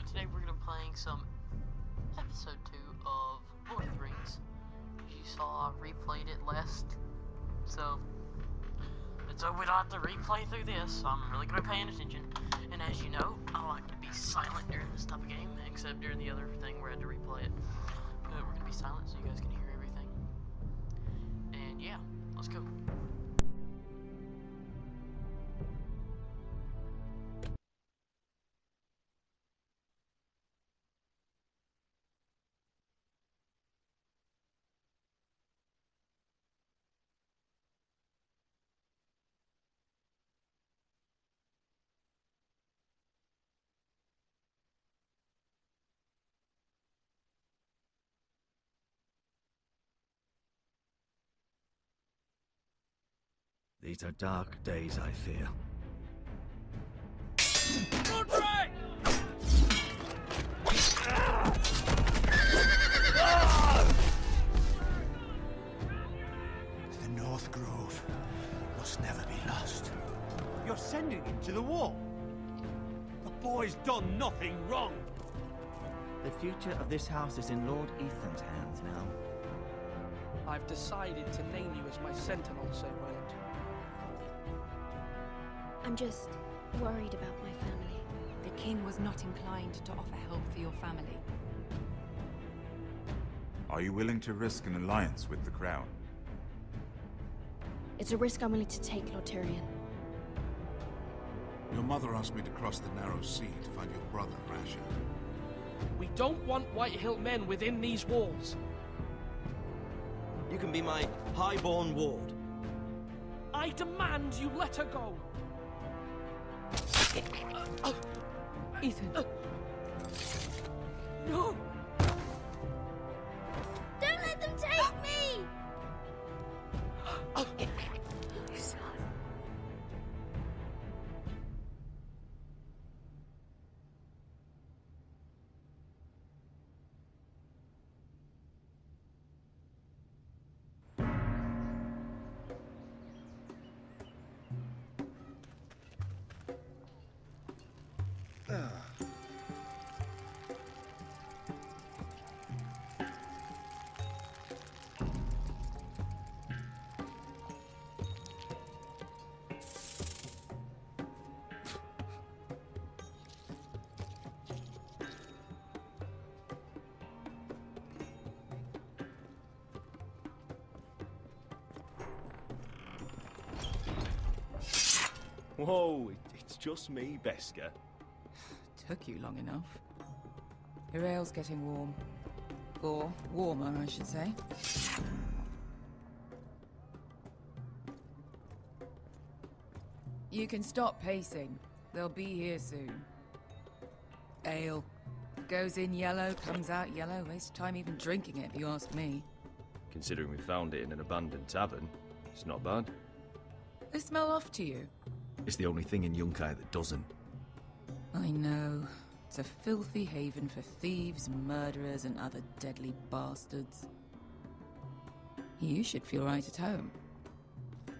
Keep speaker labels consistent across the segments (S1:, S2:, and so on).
S1: Today we're going to be playing some episode 2 of Lord of the Rings. As you saw, I replayed it last, so we don't have to replay through this, so I'm really good at paying attention. And as you know, I like to be silent during this type of game, except during the other thing where I had to replay it. But we're going to be silent so you guys can hear everything. And yeah, let's go.
S2: These are dark days, I fear.
S3: Rodrick!
S4: The North Grove must never be lost.
S3: You're sending him to the war. The boy's done nothing wrong.
S2: The future of this house is in Lord Ethan's hands now.
S5: I've decided to name you as my sentinel, Sir Roland.
S6: I'm just worried about my family.
S7: The king was not inclined to offer help for your family.
S8: Are you willing to risk an alliance with the Crown?
S6: It's a risk I'm willing to take, Lord Tyrion.
S4: Your mother asked me to cross the narrow sea to find your brother, Rasha.
S5: We don't want Whitehill men within these walls.
S9: You can be my highborn ward.
S5: I demand you let her go.
S7: Ethan.
S5: No!
S6: Don't let them take me!
S10: Whoa, it's just me, Beska.
S7: Took you long enough. Your ale's getting warm. Or warmer, I should say. You can stop pacing. They'll be here soon. Ale. Goes in yellow, comes out yellow. Waste time even drinking it, if you ask me.
S10: Considering we found it in an abandoned tavern, it's not bad.
S7: They smell off to you.
S2: It's the only thing in Yunkai that doesn't.
S7: I know. It's a filthy haven for thieves, murderers, and other deadly bastards. You should feel right at home.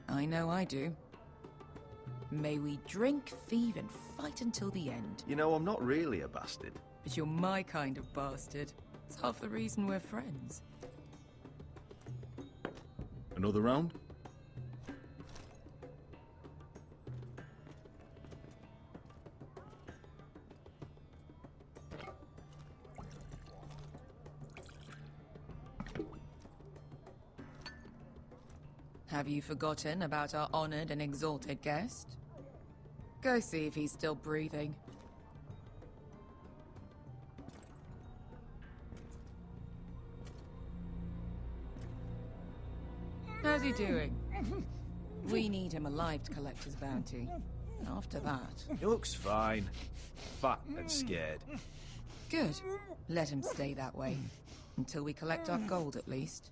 S7: I know I do. May we drink, thieve, and fight until the end.
S10: You know, I'm not really a bastard.
S7: But you're my kind of bastard. It's half the reason we're friends.
S2: Another round?
S7: Have you forgotten about our honored and exalted guest? Go see if he's still breathing. How's he doing? We need him alive to collect his bounty. After that...
S10: He looks fine. Fat and scared.
S7: Good. Let him stay that way. Until we collect our gold, at least.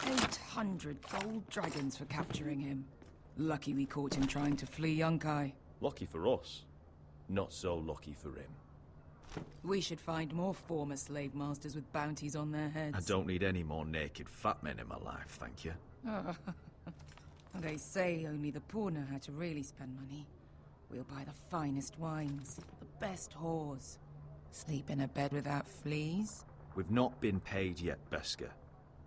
S7: 800 gold dragons for capturing him. Lucky we caught him trying to flee Yunkai.
S10: Lucky for us. Not so lucky for him.
S7: We should find more former slave masters with bounties on their heads.
S2: I don't need any more naked fat men in my life, thank you.
S7: They say only the poor know how to really spend money. We'll buy the finest wines, the best whores. Sleep in a bed without fleas.
S10: We've not been paid yet, Beska.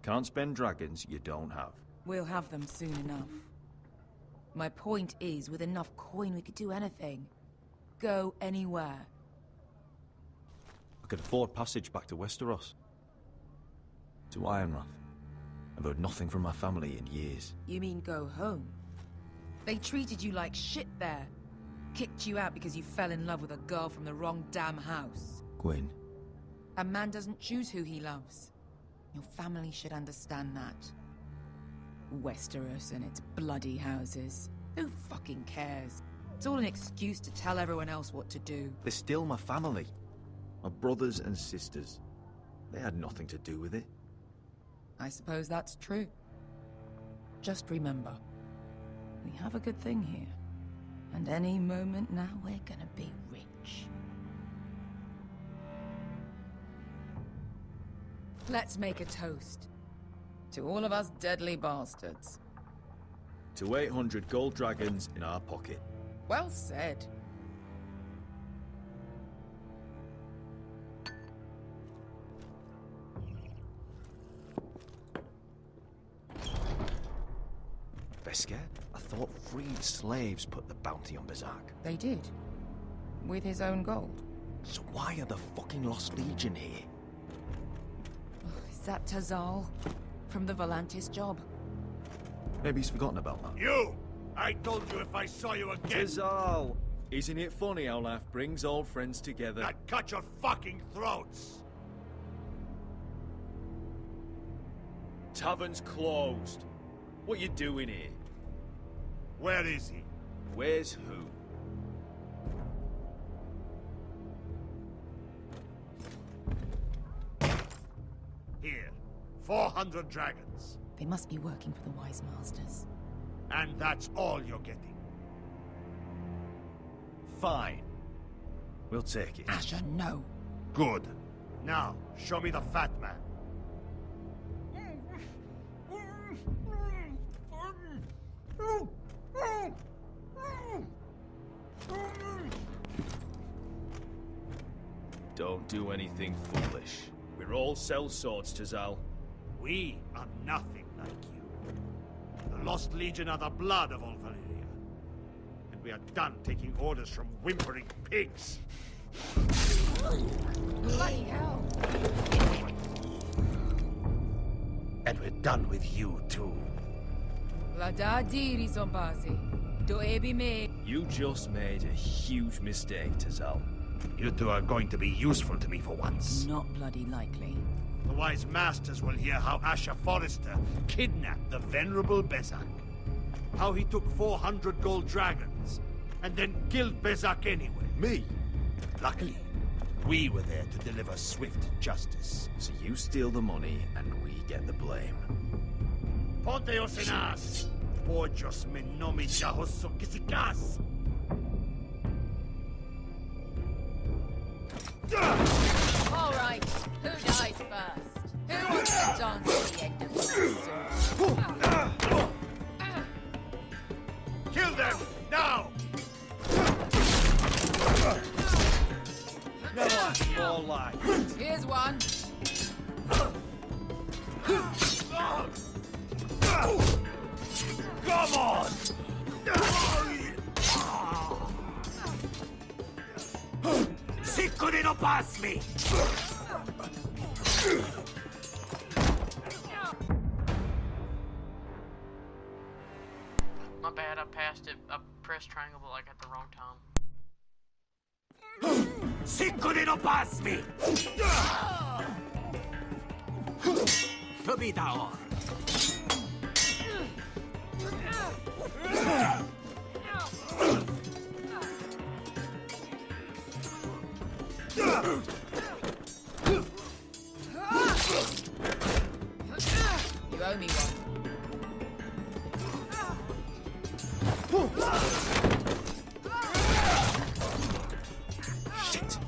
S10: Can't spend dragons you don't have.
S7: We'll have them soon enough. My point is, with enough coin we could do anything. Go anywhere.
S10: I could afford passage back to Westeros. To Ironrath. I've heard nothing from my family in years.
S7: You mean go home? They treated you like shit there. Kicked you out because you fell in love with a girl from the wrong damn house.
S10: Gwyn.
S7: A man doesn't choose who he loves. Your family should understand that. Westeros and its bloody houses. Who fucking cares? It's all an excuse to tell everyone else what to do.
S10: They're still my family. My brothers and sisters. They had nothing to do with it.
S7: I suppose that's true. Just remember, we have a good thing here. And any moment now we're gonna be rich. Let's make a toast. To all of us deadly bastards.
S10: To 800 gold dragons in our pocket.
S7: Well said.
S9: Beska? I thought freed slaves put the bounty on Berserk.
S7: They did. With his own gold.
S9: So why are the fucking Lost Legion here?
S7: Is that Tazal? From the Volantis job?
S10: Maybe he's forgotten about that.
S3: You! I told you if I saw you again...
S10: Tizal! Isn't it funny how life brings old friends together?
S3: I'd cut your fucking throats!
S10: Tavern's closed. What you doing here?
S3: Where is he?
S10: Where's who?
S3: Here. 400 dragons.
S7: They must be working for the Wise Masters.
S3: And that's all you're getting.
S9: Fine. We'll take it.
S7: Asher, no.
S3: Good. Now, show me the fat man.
S10: Don't do anything foolish. We're all sellswords, Tazal.
S3: We are nothing like you. The Lost Legion are the blood of all Valyria. And we are done taking orders from whimpering pigs.
S7: Bloody hell!
S3: And we're done with you, too.
S7: Vladadi Rizombazi. Do ebi me.
S10: You just made a huge mistake, Tazal.
S3: You two are going to be useful to me for once.
S7: Not bloody likely.
S3: The Wise Masters will hear how Asher Forrester kidnapped the venerable Bezak. How he took 400 gold dragons, and then killed Bezak anyway.
S10: Me?
S3: Luckily, we were there to deliver swift justice.
S10: So you steal the money, and we get the blame.
S3: Ponteos en as! Pojos me nomi jahoso kisikas!
S7: All right, who dies first? Who wants to dance to the end of the sword?
S3: Kill them, now!
S10: More life.
S7: Here's one.
S3: Come on! Si couldn't pass me!
S1: My bad, I passed it. I pressed triangle, but like at the wrong time.
S3: Si couldn't pass me! Fabitaor!
S7: You owe me one.
S3: Shit!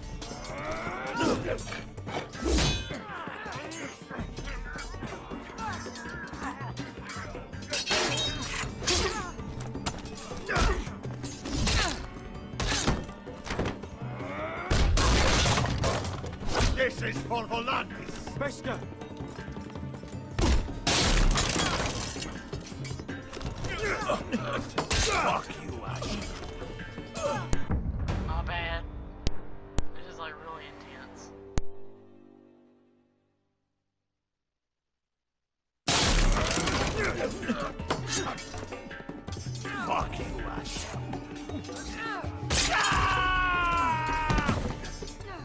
S3: for Volantis!
S10: Beskar!
S3: Fuck you, Ash.
S1: My bad. This is like really intense.
S3: Fuck you, Ash.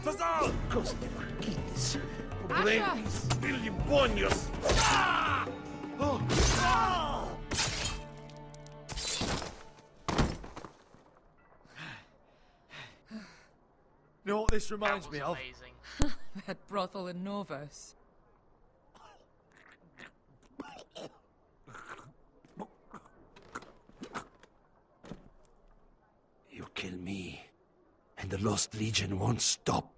S10: Tazal!
S3: Cos never quites. Pobrenis, filibonios. Ah! Oh! Ah!
S10: You know what this
S1: That
S10: reminds
S1: was
S10: me of?
S1: amazing.
S7: That brothel in Norvos.
S3: You kill me, and the Lost Legion won't stop.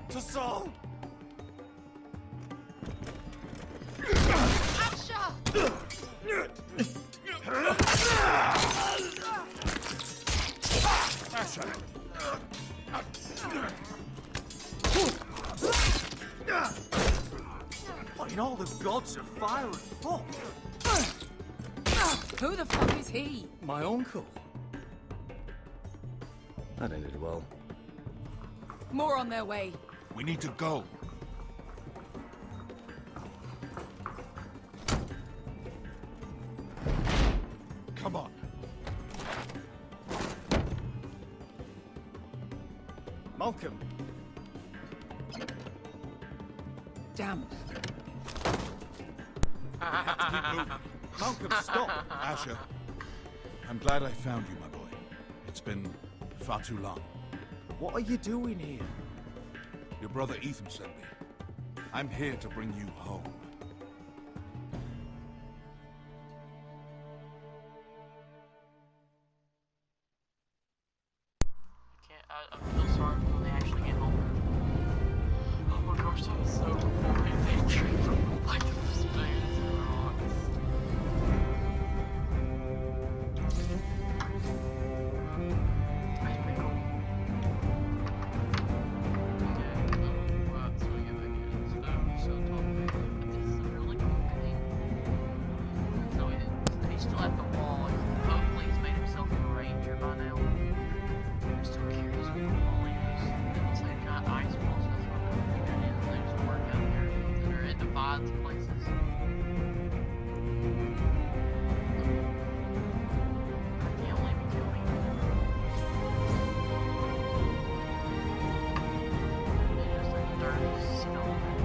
S10: Tazal!
S3: Asher!
S10: What in all the gods of fire and fuck?
S7: Who the fuck is he?
S10: My uncle. That ended well.
S7: More on their way.
S4: We need to go. Come on.
S10: Malcolm.
S7: Damn.
S10: Malcolm, stop!
S4: Asher, I'm glad I found you, my boy. It's been far too long.
S10: What are you doing here?
S4: Your brother Ethan sent me. I'm here to bring you home.
S1: I feel sorry when they actually get home. Oh my gosh, that was so boring. They treat them like spoons and rocks. That's pretty cool. Okay, so we get back in. So this is a really cool game. So he's still at the wall. Hopefully he's made himself a ranger by now. I'm still curious what the wall is. It's like got ice balls. That's what I think that is. There's work out there that are at divides places. I can't let me kill me. It's just a dirty skeleton.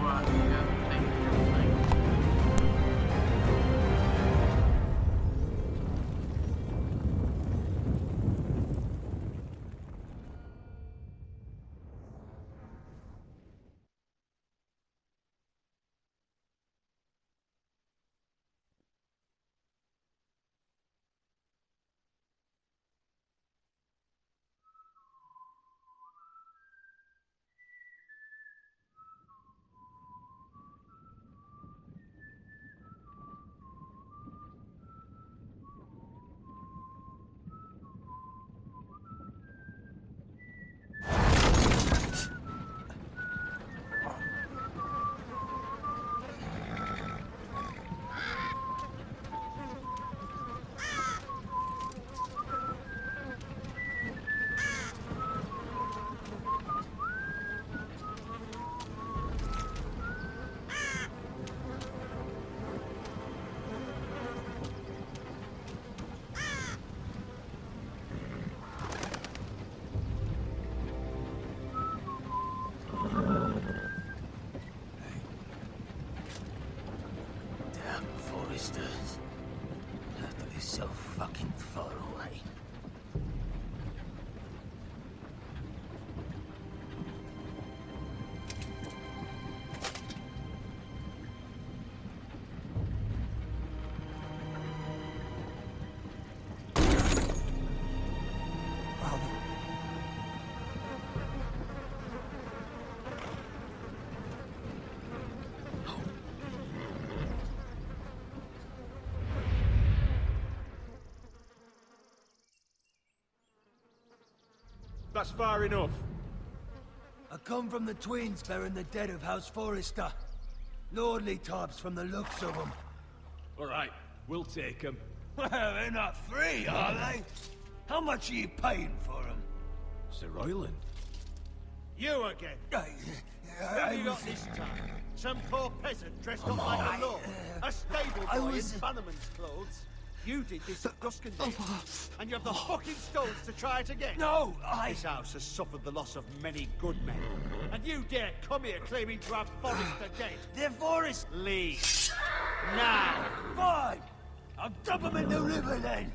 S1: Right, we gotta take everything.
S11: That's far enough.
S12: I come from the twins bearing the dead of House Forrester. Lordly types from the looks of them.
S11: Alright, we'll take them.
S12: Well, they're not free, are they? How much are you paying for them?
S11: Sir Royland.
S3: You again. Who have you got this time? Some poor peasant dressed up like a lord. A stable boy in Bannerman's clothes. You did this at Duskendale. And you have the fucking stones to try it again.
S12: No,
S3: This house has suffered the loss of many good men. And you dare come here claiming to have Forrester dead.
S12: They're Forrest.
S3: Leave. Now.
S12: Fine. I'll dump them in the river then.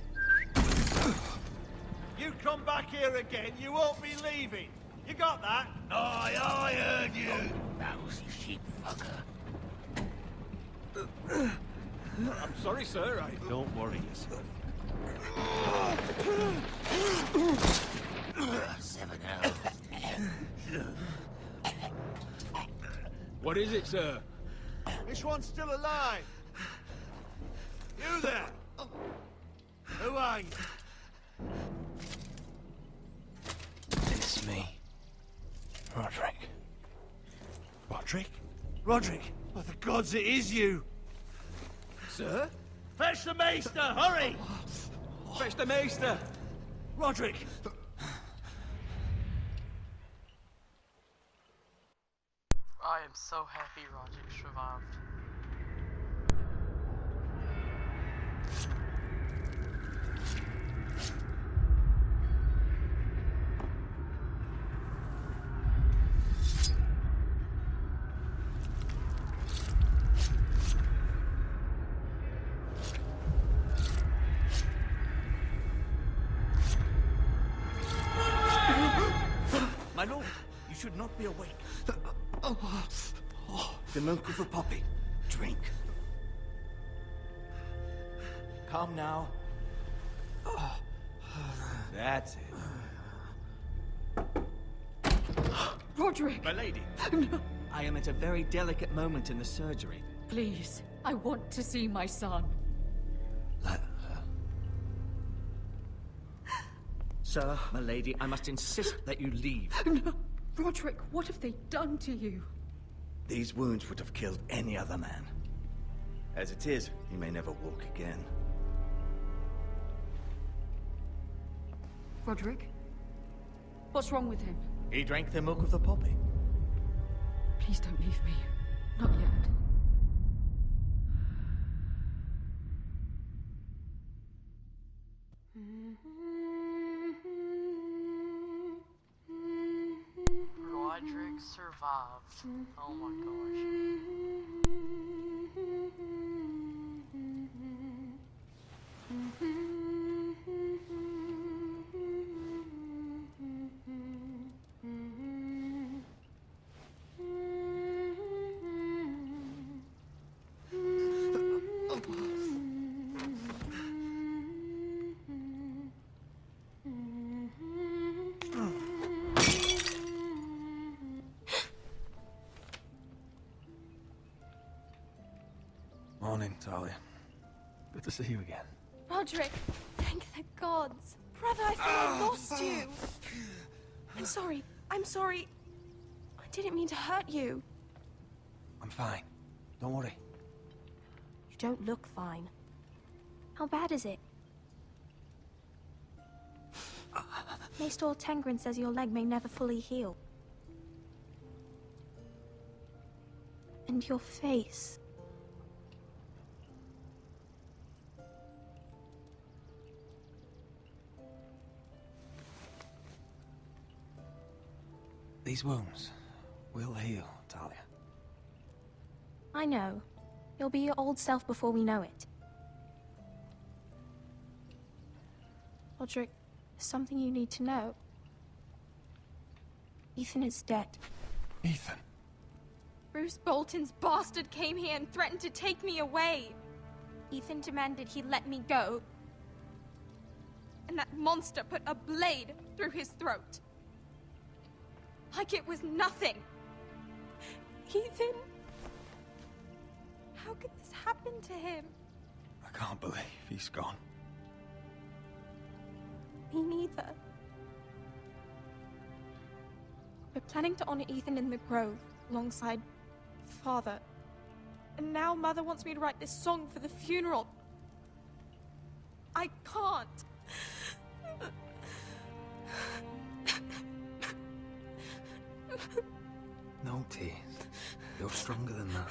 S3: You come back here again, you won't be leaving. You got that?
S12: Aye, I heard you. Lousy sheep fucker.
S11: I'm sorry, sir.
S3: Don't worry yourself.
S12: 7 hours.
S11: What is it, sir?
S3: This one's still alive. You there? Who are you?
S12: It's me. Rodrick.
S3: Rodrick? Rodrick? Oh, the gods, it is you.
S11: Sir?
S3: Fetch the maester, hurry!
S11: Fetch the maester!
S3: Rodrick!
S1: I am so happy Rodrick survived.
S2: My lord, you should not be awake. The milk of a poppy. Drink. Calm now.
S10: That's it.
S13: Rodrick!
S2: My lady.
S13: No.
S2: I am at a very delicate moment in the surgery.
S13: Please, I want to see my son.
S2: Let her. Sir, my lady, I must insist that you leave.
S13: No. Rodrick, what have they done to you?
S2: These wounds would have killed any other man. As it is, he may never walk again.
S13: Rodrick? What's wrong with him?
S2: He drank the milk of the poppy.
S13: Please don't leave me. Not yet.
S1: Rodrick survived. Oh my gosh.
S10: Morning, Talia. Good to see you again.
S6: Rodrick, thank the gods. Brother, I thought I lost you. I'm sorry. I'm sorry. I didn't mean to hurt you.
S10: I'm fine. Don't worry.
S6: You don't look fine. How bad is it? Maester Tengrin says your leg may never fully heal. And your face.
S10: These wounds will heal, Talia.
S6: I know. You'll be your old self before we know it. Rodrick, there's something you need to know. Ethan is dead.
S10: Ethan?
S6: Bruce Bolton's bastard came here and threatened to take me away. Ethan demanded he let me go. And that monster put a blade through his throat. Like it was nothing. Ethan... How could this happen to him?
S10: I can't believe he's gone.
S6: Me neither. We're planning to honor Ethan in the Grove, alongside Father. And now Mother wants me to write this song for the funeral. I can't.
S12: No tears. You're stronger than that.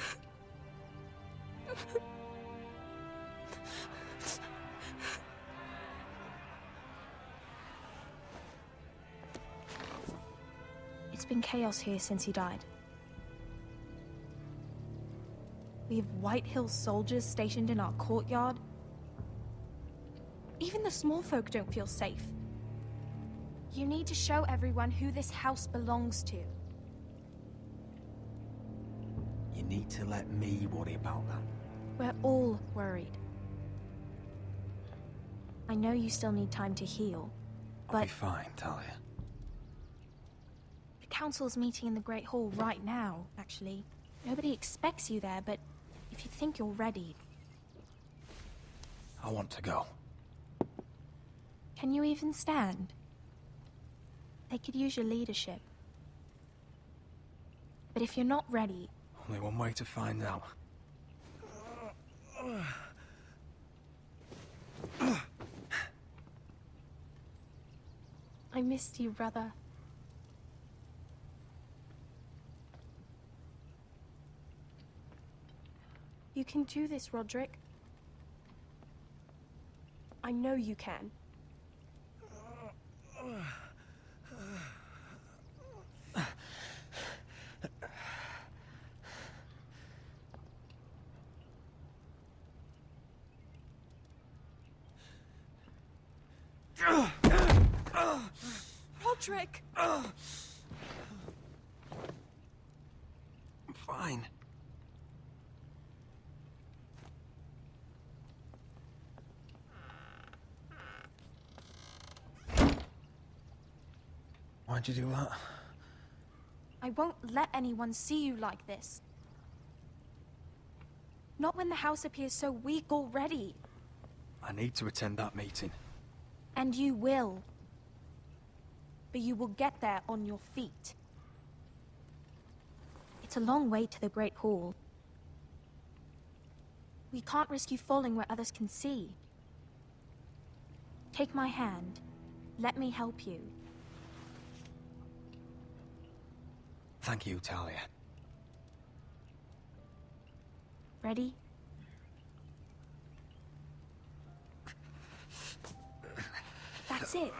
S6: It's been chaos here since he died. We have White Hill soldiers stationed in our courtyard. Even the small folk don't feel safe. You need to show everyone who this house belongs to.
S12: You need to let me worry about that.
S6: We're all worried. I know you still need time to heal, but...
S12: I'll be fine, Talia.
S6: The council's meeting in the Great Hall right now, actually. Nobody expects you there, but if you think you're ready...
S12: I want to go.
S6: Can you even stand? They could use your leadership. But if you're not ready...
S12: Only one way to find out.
S6: I missed you, brother. You can do this, Rodrick. I know you can. Rodrick!
S12: I'm fine. Why'd you do that?
S6: I won't let anyone see you like this. Not when the house appears so weak already.
S12: I need to attend that meeting.
S6: And you will. But you will get there on your feet. It's a long way to the Great Hall. We can't risk you falling where others can see. Take my hand. Let me help you.
S12: Thank you, Talia.
S6: Ready? That's it.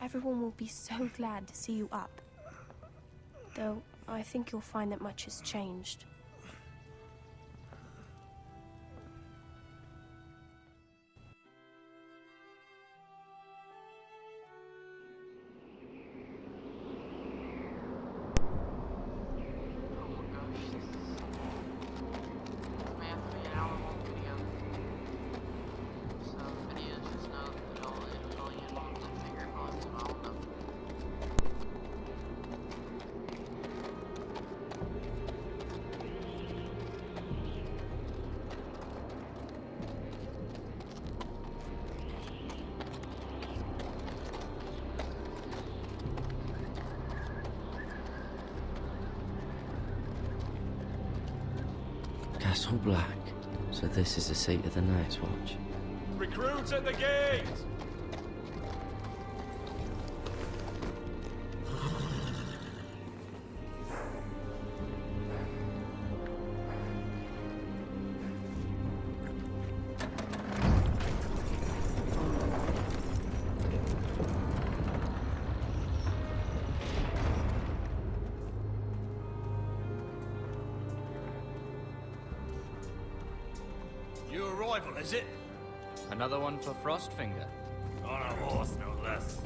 S6: Everyone will be so glad to see you up. Though, I think you'll find that much has changed.
S14: Castle Black. So this is the seat of the Night's Watch.
S11: Recruits at the gate!
S15: New arrival, is it?
S16: Another one for Frostfinger.
S15: On a horse, no less.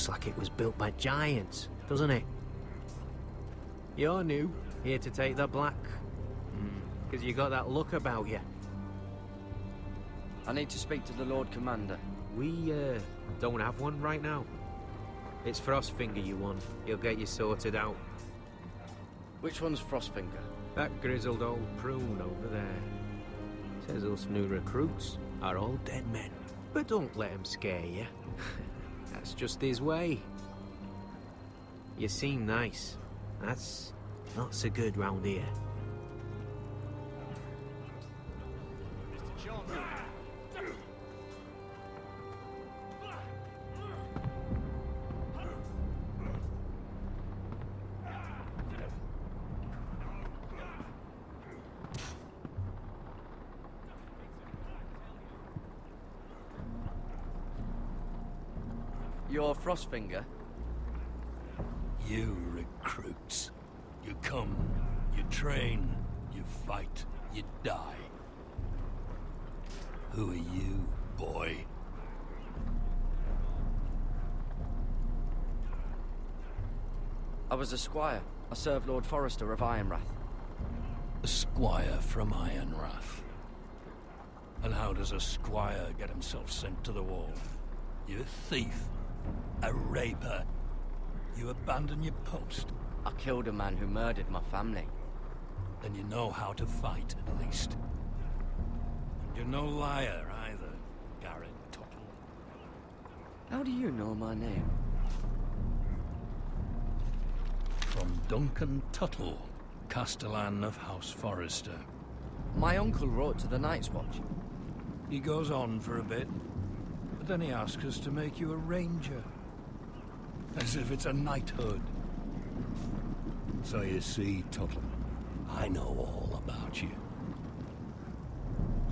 S17: Looks like it was built by giants, doesn't it? You're new, here to take the black. Because you got that look about you.
S16: I need to speak to the Lord Commander.
S17: We, don't have one right now. It's Frostfinger you want. He'll get you sorted out.
S16: Which one's Frostfinger?
S17: That grizzled old prune over there. Says us new recruits are all dead men. But don't let him scare you. That's just his way. You seem nice. That's not so good round here.
S16: You're Frostfinger?
S12: You recruits. You come, you train, you fight, you die. Who are you, boy?
S16: I was a squire. I served Lord Forrester of Ironrath.
S12: A squire from Ironrath. And how does a squire get himself sent to the wall? You a thief? A raper? You abandon your post?
S16: I killed a man who murdered my family.
S12: Then you know how to fight, at least. And you're no liar, either, Garrett Tuttle.
S16: How do you know my name?
S12: From Duncan Tuttle, Castellan of House Forrester.
S16: My uncle wrote to the Night's Watch.
S12: He goes on for a bit, but then he asks us to make you a ranger. As if it's a knighthood. So you see, Tuttle, I know all about you.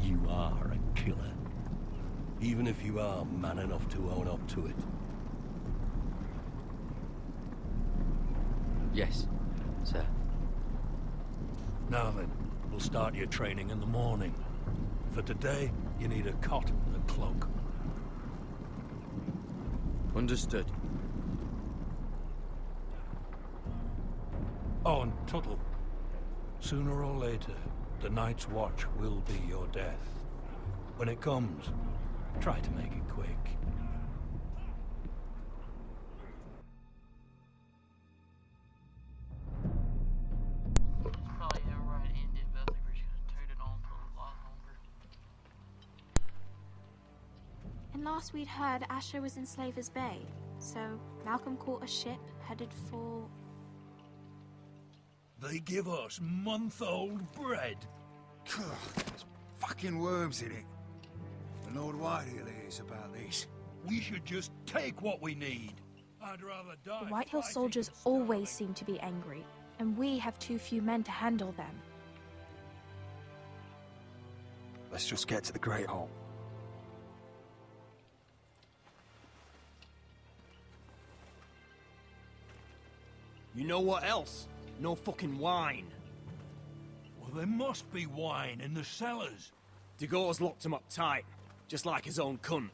S12: You are a killer. Even if you are man enough to own up to it.
S16: Yes, sir.
S12: Now then, we'll start your training in the morning. For today, you need a cot and a cloak.
S16: Understood.
S12: Oh, and Tuttle, sooner or later, the Night's Watch will be your death. When it comes, try to make it quick.
S1: Probably never right ended, but I think we're just gonna turn it on for a lot longer.
S6: And last we'd heard Asher was in Slaver's Bay, so Malcolm caught a ship headed for...
S12: They give us month-old bread.
S18: There's fucking worms in it. The Lord Whitehill is about this.
S12: We should just take what we need. I'd rather die.
S6: The Whitehill soldiers always seem to be angry, and we have too few men to handle them.
S18: Let's just get to the Great Hall.
S9: You know what else? No fucking wine.
S12: Well, there must be wine in the cellars.
S9: Dagor's locked him up tight, just like his own cunt.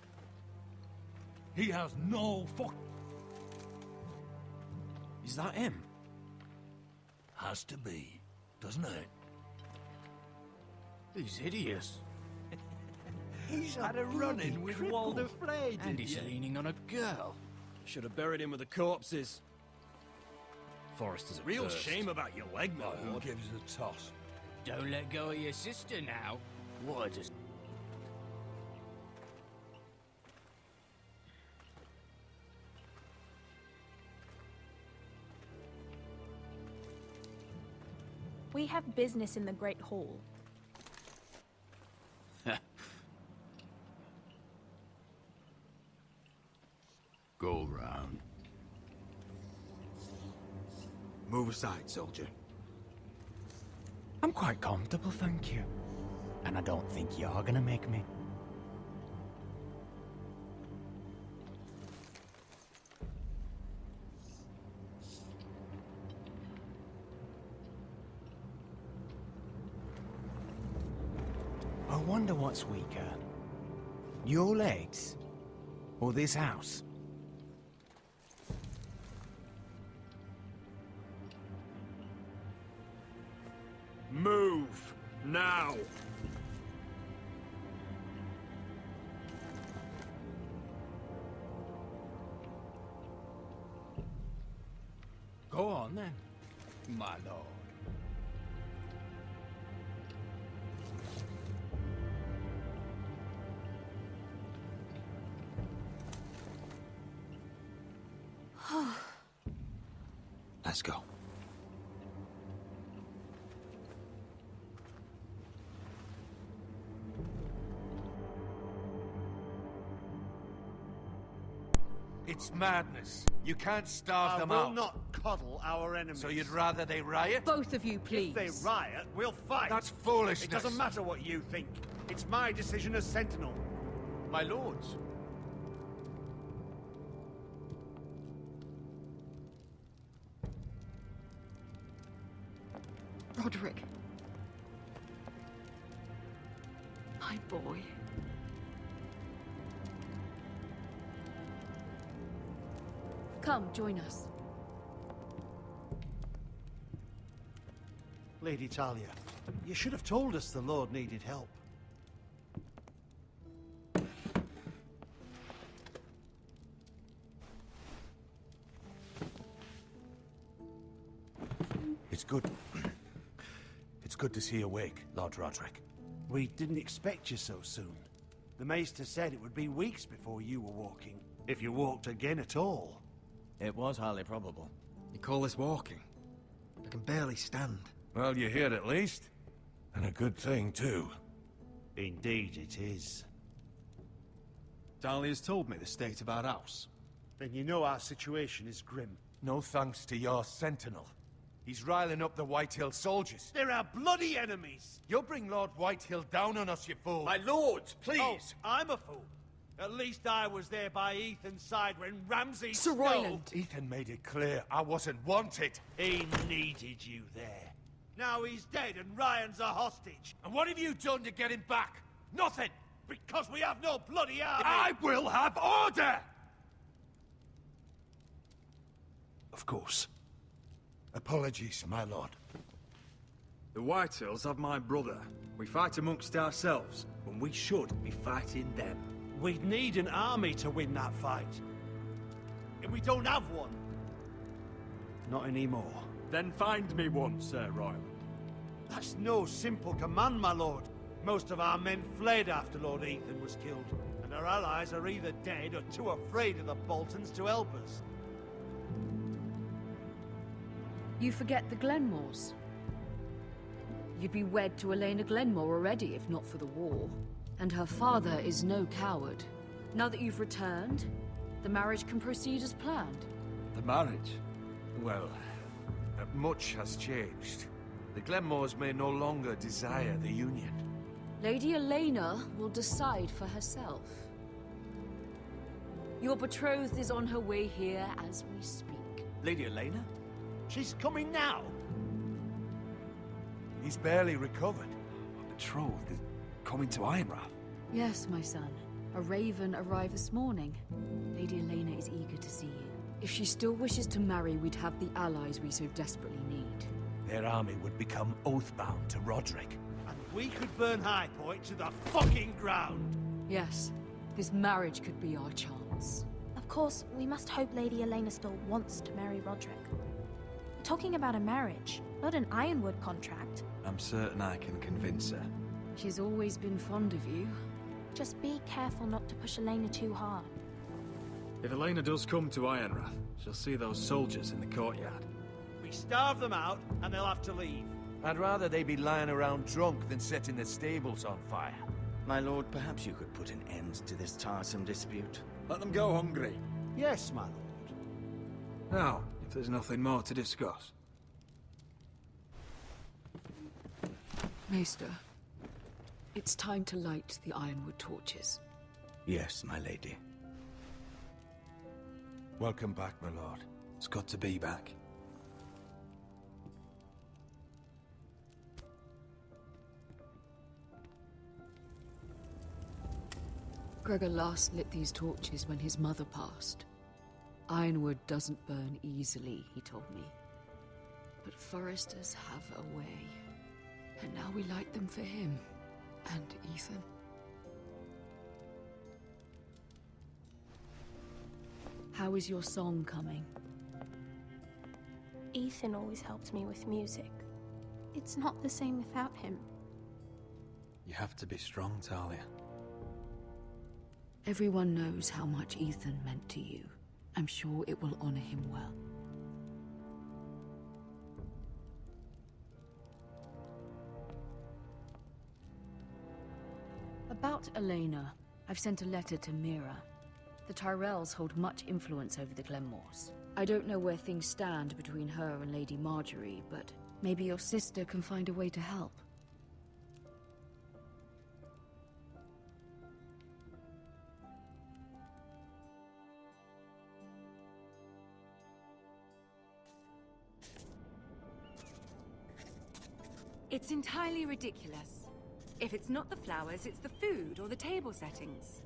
S12: He has no fuck...
S9: Is that him?
S12: Has to be, doesn't it?
S9: He's hideous.
S3: He's had a run-in with Walder Frey,
S9: And he's leaning on a girl. Should have buried him with the corpses. Forrester's a real shame about your leg, my
S12: Who
S9: lord.
S12: gives a toss?
S16: Don't let go of your sister now.
S9: What just...
S6: We have business in the Great Hall.
S18: Go round. Move aside, soldier.
S2: I'm quite comfortable, thank you. And I don't think you're gonna make me. I wonder what's weaker. Your legs? Or this house?
S9: Move! Now!
S12: Go on, then, my lord.
S10: Let's go.
S19: It's madness. You can't starve them
S3: I will
S19: out.
S3: not coddle our enemies.
S19: So you'd rather they riot?
S13: Both of you, please.
S3: If they riot, we'll fight.
S19: That's foolishness.
S3: It doesn't matter what you think. It's my decision as Sentinel.
S19: My lords.
S13: Rodrick. My boy. Come, join us.
S3: Lady Talia, you should have told us the Lord needed help.
S19: It's good. It's good to see you awake, Lord Rodrick.
S3: We didn't expect you so soon. The Maester said it would be weeks before you were walking, if you walked again at all.
S2: It was highly probable.
S16: You call this walking? I can barely stand.
S19: Well, you're here at least. And a good thing, too.
S3: Indeed it is.
S10: Dahlia's told me the state of our house.
S3: Then you know our situation is grim.
S19: No thanks to your sentinel. He's riling up the Whitehill soldiers.
S3: They're our bloody enemies!
S19: You'll bring Lord Whitehill down on us, you fool!
S3: My lords, please! Oh, I'm a fool. At least I was there by Ethan's side when Ramsay
S13: Sir Royland!
S19: Ethan made it clear I wasn't wanted.
S3: He needed you there. Now he's dead and Ryan's a hostage.
S19: And what have you done to get him back? Nothing!
S3: Because we have no bloody army!
S19: I will have order!
S10: Of course.
S19: Apologies, my lord.
S9: The Whitehills have my brother. We fight amongst ourselves, when we should be fighting them.
S3: We'd need an army to win that fight. And we don't have one. Not anymore.
S9: Then find me one, Sir Royland.
S3: That's no simple command, my lord. Most of our men fled after Lord Ethan was killed, and our allies are either dead or too afraid of the Boltons to help us.
S13: You forget the Glenmores. You'd be wed to Elena Glenmore already, if not for the war. And her father is no coward. Now that you've returned, the marriage can proceed as planned.
S10: The marriage? Well, much has changed. The Glenmores may no longer desire the union.
S13: Lady Elena will decide for herself. Your betrothed is on her way here as we speak.
S2: Lady Elena?
S3: She's coming now.
S19: He's barely recovered.
S10: My betrothed is coming to Ironrath.
S13: Yes, my son. A raven arrived this morning. Lady Elena is eager to see you. If she still wishes to marry, we'd have the allies we so desperately need.
S19: Their army would become oathbound to Rodrick.
S3: And we could burn High Point to the fucking ground.
S13: Yes, this marriage could be our chance.
S6: Of course, we must hope Lady Elena still wants to marry Rodrick. We're talking about a marriage, not an Ironwood contract.
S10: I'm certain I can convince her.
S13: She's always been fond of you.
S6: Just be careful not to push Elena too hard.
S9: If Elena does come to Ironrath, she'll see those soldiers in the courtyard.
S3: We starve them out, and they'll have to leave.
S19: I'd rather they be lying around drunk than setting the stables on fire.
S2: My lord, perhaps you could put an end to this tiresome dispute.
S9: Let them go hungry.
S3: Yes, my lord.
S9: Now, if there's nothing more to discuss.
S13: Maester, it's time to light the Ironwood torches.
S2: Yes, my lady.
S19: Welcome back, my lord.
S10: It's good to be back.
S13: Gregor last lit these torches when his mother passed. Ironwood doesn't burn easily, he told me. But foresters have a way. And now we light them for him. And Ethan. How is your song coming?
S20: Ethan always helps me with music.
S6: It's not the same without him.
S12: You have to be strong, Talia.
S13: Everyone knows how much Ethan meant to you. I'm sure it will honor him well. About Elena, I've sent a letter to Mira. The Tyrells hold much influence over the Glenmores. I don't know where things stand between her and Lady Marjorie, but maybe your sister can find a way to help.
S21: It's entirely ridiculous. If it's not the flowers, it's the food or the table settings.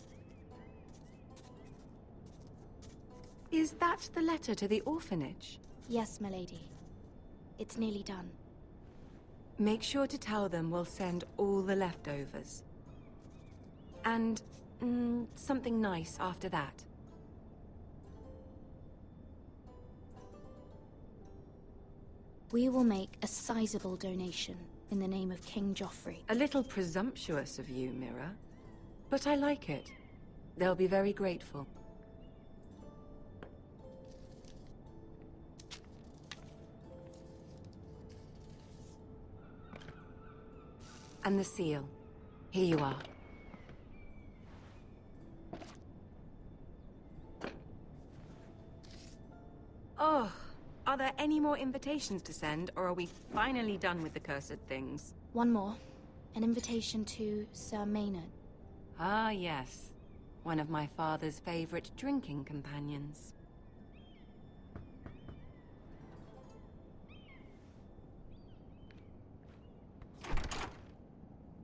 S21: Is that the letter to the orphanage?
S20: Yes, milady. It's nearly done.
S21: Make sure to tell them we'll send all the leftovers. And something nice after that.
S20: We will make a sizable donation in the name of King Joffrey.
S21: A little presumptuous of you, Mira. But I like it. They'll be very grateful. And the seal. Here you are. Oh, are there any more invitations to send, or are we finally done with the cursed things?
S20: One more. An invitation to Sir Maynard.
S21: Ah, yes. One of my father's favorite drinking companions.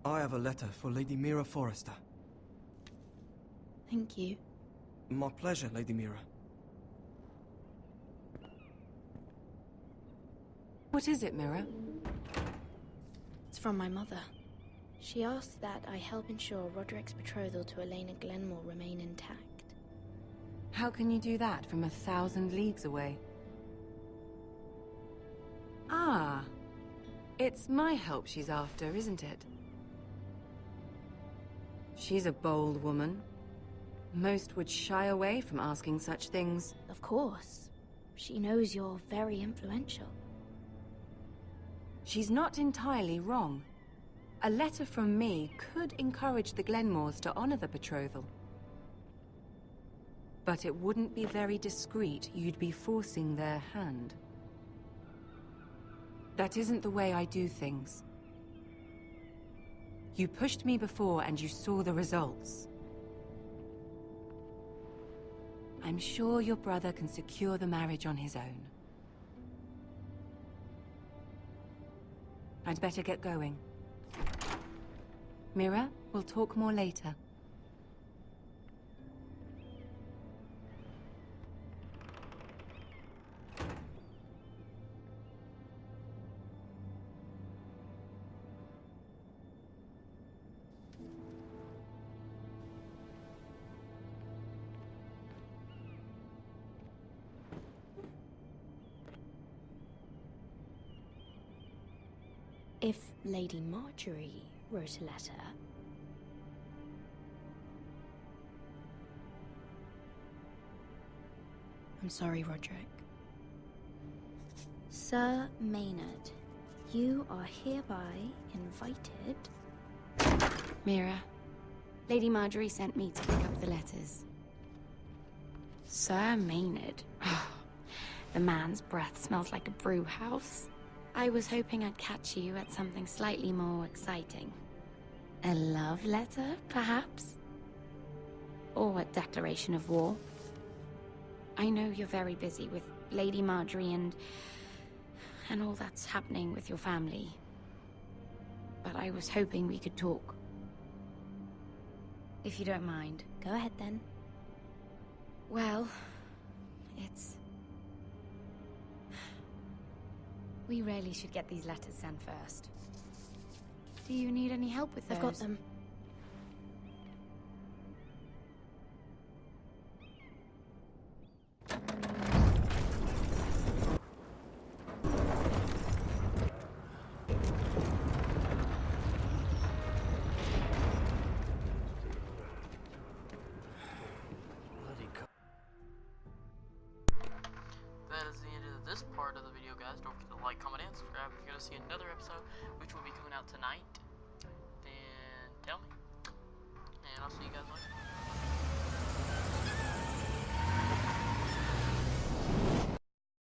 S22: I have a letter for Lady Mira Forrester.
S20: Thank you.
S22: My pleasure, Lady Mira.
S21: What is it, Mira?
S20: It's from my mother. She asks that I help ensure Roderick's betrothal to Elena Glenmore remain intact.
S21: How can you do that from 1,000 leagues away? Ah, it's my help she's after, isn't it? She's a bold woman. Most would shy away from asking such things.
S20: Of course. She knows you're very influential.
S21: She's not entirely wrong. A letter from me could encourage the Glenmores to honor the betrothal. But it wouldn't be very discreet. You'd be forcing their hand. That isn't the way I do things. You pushed me before and you saw the results. I'm sure your brother can secure the marriage on his own. I'd better get going. Mira, we'll talk more later.
S20: If Lady Marjorie wrote a letter... I'm sorry, Rodrick. Sir Maynard, you are hereby invited...
S21: Mira, Lady Marjorie sent me to pick up the letters.
S20: Sir Maynard? The man's breath smells like a brew house. I was hoping I'd catch you at something slightly more exciting. A love letter, perhaps? Or a declaration of war? I know you're very busy with Lady Marjorie and all that's happening with your family. But I was hoping we could talk. If you don't mind. Go ahead then. Well, it's... We really should get these letters sent first. Do you need any help with those?
S5: I've got them.
S1: That is the end of this part of the video, guys. Don't forget to like, comment, and subscribe if you're going to see another episode, which will be coming out tonight. Then tell me.